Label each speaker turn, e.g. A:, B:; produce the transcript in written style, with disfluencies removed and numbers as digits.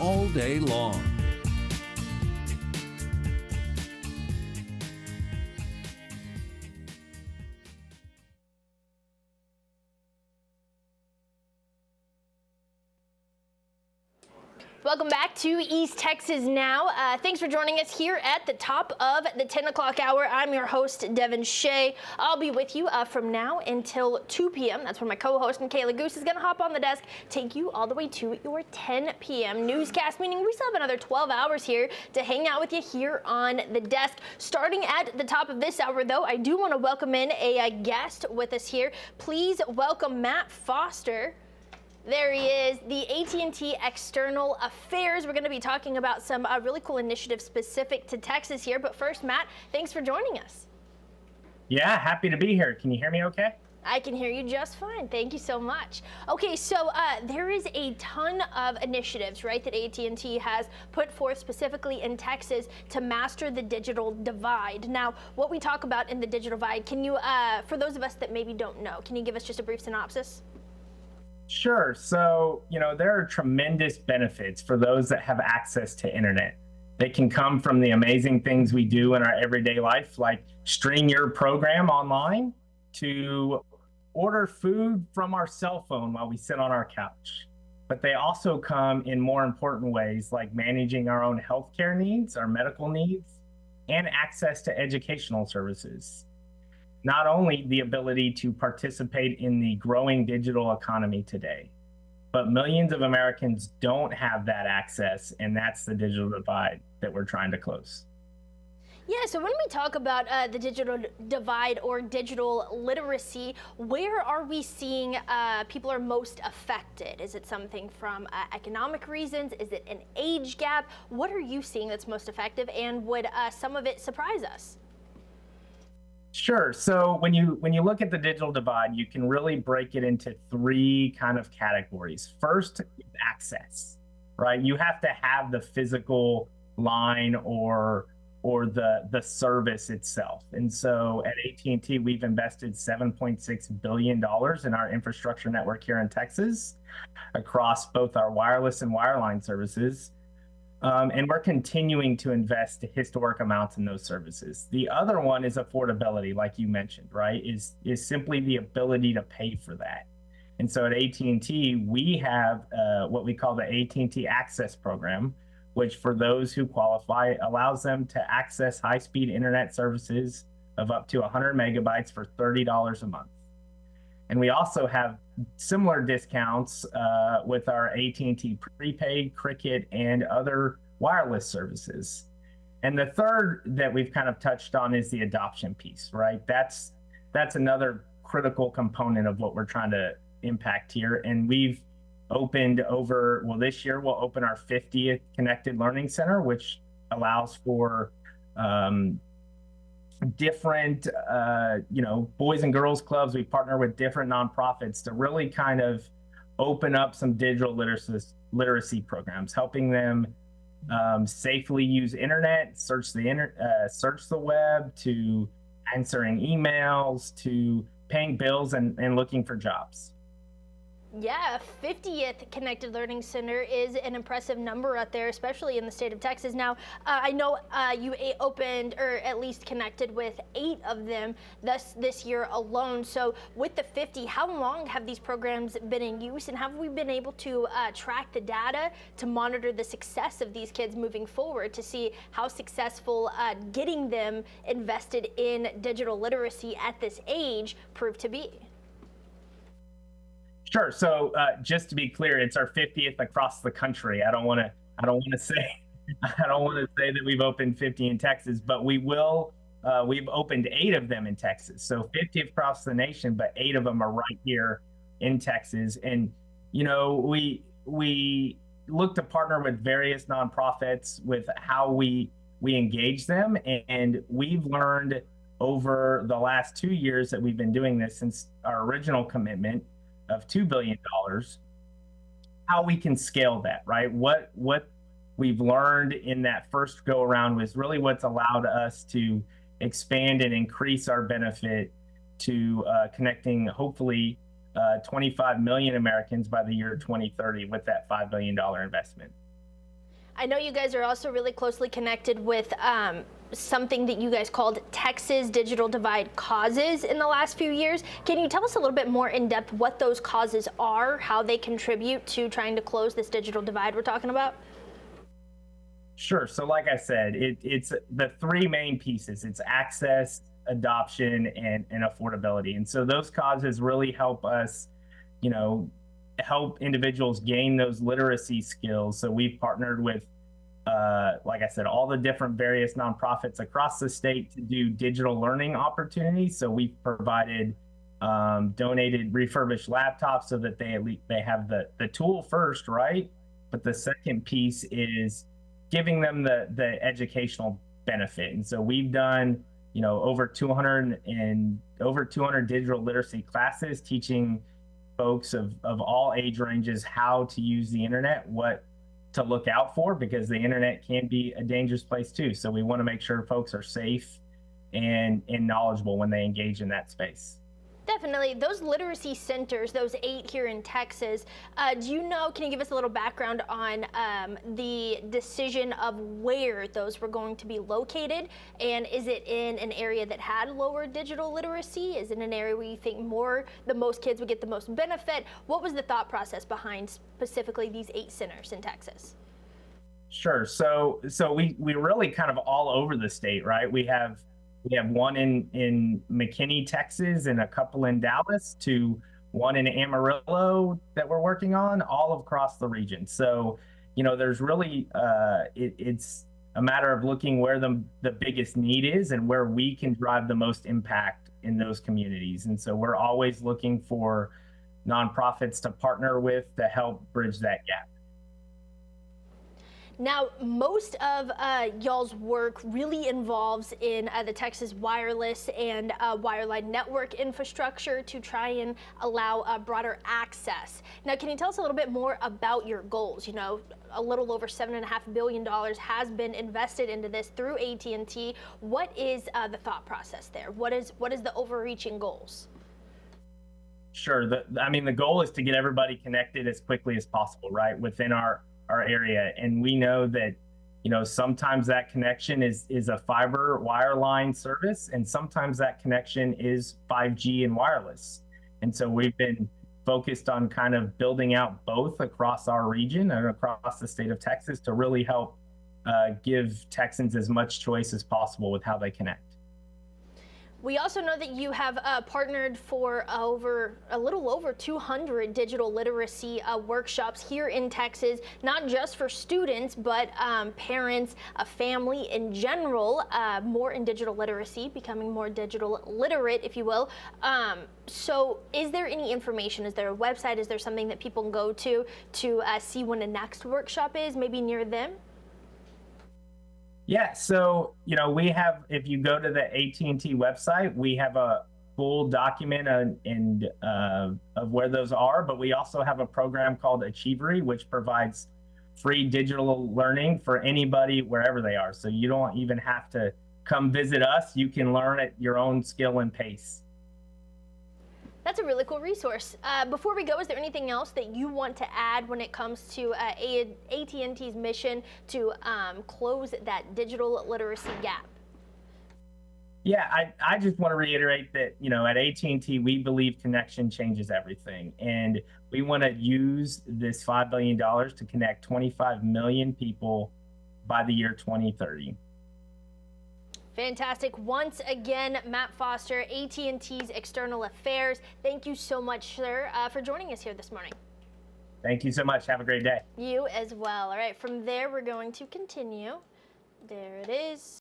A: all day long.
B: Welcome back to East Texas Now. Thanks for joining us here at the top of the 10 o'clock hour. I'm your host, Devyn Shea. I'll be with you from now until 2 p.m. That's when my co-host, Michaela Goose, is going to hop on the desk, take you all the way to your 10 p.m. newscast, meaning we still have another 12 hours here to hang out with you here on the desk. Starting at the top of this hour, though, I do want to welcome in a guest with us here. Please welcome Matt Foster. There he is, the AT&T External Affairs. We're going to be talking about some really cool initiatives specific to Texas here. But first, Matt, thanks for joining us.
C: Yeah, happy to be here. Can you hear me okay?
B: I can hear you just fine. Thank you so much. Okay, so there is a ton of initiatives, right, that AT&T has put forth specifically in Texas to master the digital divide. Now, what we talk about in the digital divide, can you, for those of us that maybe don't know, can you give us just a brief synopsis?
C: Sure. So, there are tremendous benefits for those that have access to internet. They can come from the amazing things we do in our everyday life, like stream your program online, to order food from our cell phone while we sit on our couch. But they also come in more important ways, like managing our own healthcare needs, our medical needs, and access to educational services. Not only the ability to participate in the growing digital economy today, but millions of Americans don't have that access, and that's the digital divide that we're trying to close.
B: Yeah, so when we talk about the digital divide or digital literacy, where are we seeing people are most affected? Is it something from economic reasons? Is it an age gap? What are you seeing that's most effective, and would some of it surprise us?
C: Sure. So when you look at the digital divide, you can really break it into three kind of categories. First, access, right? You have to have the physical line or the service itself. And so at AT&T, we've invested $7.6 billion in our infrastructure network here in Texas across both our wireless and wireline services. And we're continuing to invest historic amounts in those services. The other one is affordability, like you mentioned, right? Is simply the ability to pay for that. And so at AT&T, we have what we call the AT&T Access Program, which for those who qualify allows them to access high-speed internet services of up to 100 megabytes for $30 a month. And we also have similar discounts with our AT&T prepaid, Cricket, and other wireless services. And the third that we've kind of touched on is the adoption piece, right? That's another critical component of what we're trying to impact here. And we've opened this year we'll open our 50th Connected Learning Center, which allows for different, boys and girls clubs. We partner with different nonprofits to really kind of open up some digital literacy programs, helping them safely use internet, search the web, to answering emails, to paying bills and looking for jobs.
B: Yeah, 50th Connected Learning Center is an impressive number out there, especially in the state of Texas. Now, I know you opened, or at least connected with 8 of them this year alone. So with the 50, how long have these programs been in use, and have we been able to track the data to monitor the success of these kids moving forward to see how successful getting them invested in digital literacy at this age proved to be?
C: Sure. So just to be clear, it's our 50th across the country. I don't want to say that we've opened 50 in Texas, but we will. We've opened 8 of them in Texas. So 50 across the nation, but 8 of them are right here in Texas. And we look to partner with various nonprofits with how we engage them, and we've learned over the last 2 years that we've been doing this, since our original commitment of $2 billion, how we can scale that, right? What we've learned in that first go around was really what's allowed us to expand and increase our benefit to connecting hopefully 25 million Americans by the year 2030 with that $5 billion investment.
B: I know you guys are also really closely connected with something that you guys called Texas Digital Divide Causes in the last few years. Can you tell us a little bit more in depth what those causes are, how they contribute to trying to close this digital divide we're talking about?
C: Sure. So like I said, it's the three main pieces. It's access, adoption, and affordability. And so those causes really help us, you know, help individuals gain those literacy skills. So we've partnered with, like I said, all the different various nonprofits across the state to do digital learning opportunities. So we've provided donated refurbished laptops so that they have the tool first, right? But the second piece is giving them the educational benefit. And so we've done, you know, over 200 digital literacy classes, teaching folks of all age ranges how to use the internet, what to look out for, because the internet can be a dangerous place too. So we want to make sure folks are safe and knowledgeable when they engage in that space.
B: Definitely. Those literacy centers, those 8 here in Texas, do you know, can you give us a little background on the decision of where those were going to be located? And is it in an area that had lower digital literacy? Is it an area where you think the most kids would get the most benefit? What was the thought process behind specifically these 8 centers in Texas?
C: Sure. So we really kind of all over the state, right? We have one in McKinney, Texas, and a couple in Dallas, to one in Amarillo that we're working on, all across the region. So, you know, there's really it's a matter of looking where the biggest need is and where we can drive the most impact in those communities. And so we're always looking for nonprofits to partner with to help bridge that gap.
B: Now, most of y'all's work really involves in the Texas wireless and wireline network infrastructure to try and allow broader access. Now, can you tell us a little bit more about your goals? You know, a little over $7.5 billion has been invested into this through AT&T. What is the thought process there? What is the overreaching goals?
C: Sure. I mean, the goal is to get everybody connected as quickly as possible, right, within our area. And we know that, you know, sometimes that connection is a fiber wireline service, and sometimes that connection is 5G and wireless. And so we've been focused on kind of building out both across our region and across the state of Texas to really help give Texans as much choice as possible with how they connect.
B: We also know that you have partnered for a little over 200 digital literacy workshops here in Texas, not just for students, but parents, a family in general, more in digital literacy, becoming more digital literate, if you will. So is there any information? Is there a website? Is there something that people can go to see when the next workshop is, maybe near them?
C: Yeah, so, you know, we have, if you go to the AT&T website, we have a full document of where those are, but we also have a program called Achievery, which provides free digital learning for anybody wherever they are. So you don't even have to come visit us. You can learn at your own skill and pace.
B: That's a really cool resource. Before we go, is there anything else that you want to add when it comes to AT&T's mission to close that digital literacy gap?
C: Yeah, I just want to reiterate that, you know, at AT&T, we believe connection changes everything. And we want to use this $5 billion to connect 25 million people by the year 2030.
B: Fantastic. Once again, Matt Foster, AT&T's External Affairs. Thank you so much, sir, for joining us here this morning.
C: Thank you so much. Have a great day.
B: You as well. All right, from there, we're going to continue. There it is.